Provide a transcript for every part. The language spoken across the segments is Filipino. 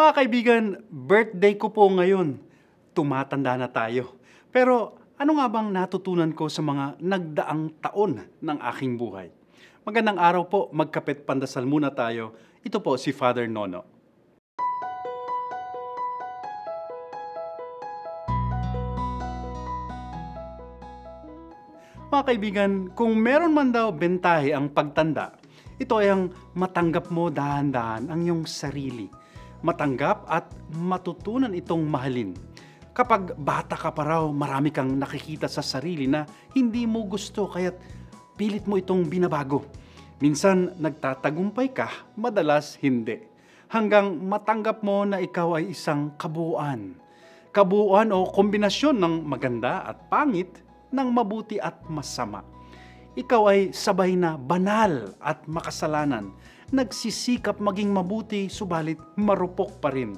Mga kaibigan, birthday ko po ngayon. Tumatanda na tayo. Pero ano nga bang natutunan ko sa mga nagdaang taon ng aking buhay? Magandang araw po, magkapit pandasal muna tayo. Ito po si Father Nono. Mga kaibigan, kung meron man daw bentahe ang pagtanda, ito ay ang matanggap mo dahan-dahan ang iyong sarili. Matanggap at matutunan itong mahalin. Kapag bata ka pa raw, marami kang nakikita sa sarili na hindi mo gusto kaya't pilit mo itong binabago. Minsan nagtatagumpay ka, madalas hindi. Hanggang matanggap mo na ikaw ay isang kabuuan. Kabuuan o kombinasyon ng maganda at pangit, ng mabuti at masama. Ikaw ay sabay na banal at makasalanan. Nagsisikap maging mabuti, subalit marupok pa rin.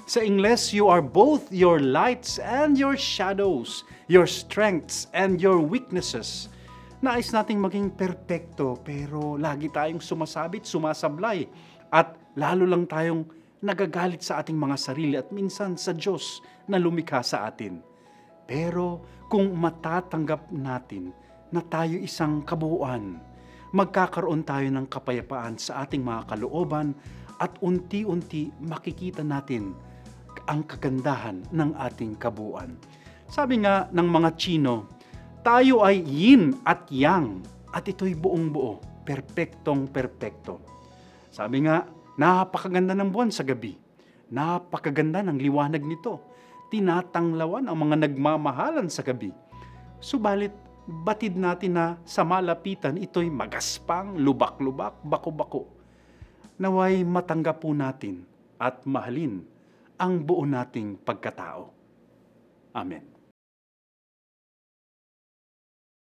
Sa Ingles, you are both your lights and your shadows, your strengths and your weaknesses. Nais nating maging perpekto, pero lagi tayong sumasabit, sumasablay, at lalo lang tayong nagagalit sa ating mga sarili at minsan sa Diyos na lumikha sa atin. Pero kung matatanggap natin na tayo isang kabuuan, magkakaroon tayo ng kapayapaan sa ating mga kalooban at unti-unti makikita natin ang kagandahan ng ating kabuuan. Sabi nga ng mga Tsino, tayo ay yin at yang at ito'y buong buo, perpektong perpekto. Sabi nga, napakaganda ng buwan sa gabi, napakaganda ng liwanag nito. Tinatanglawan ang mga nagmamahalan sa gabi. Subalit, batid natin na sa malapitan ito'y magaspang, lubak-lubak, bako-bako. Naway matanggap po natin at mahalin ang buo nating pagkatao. Amen.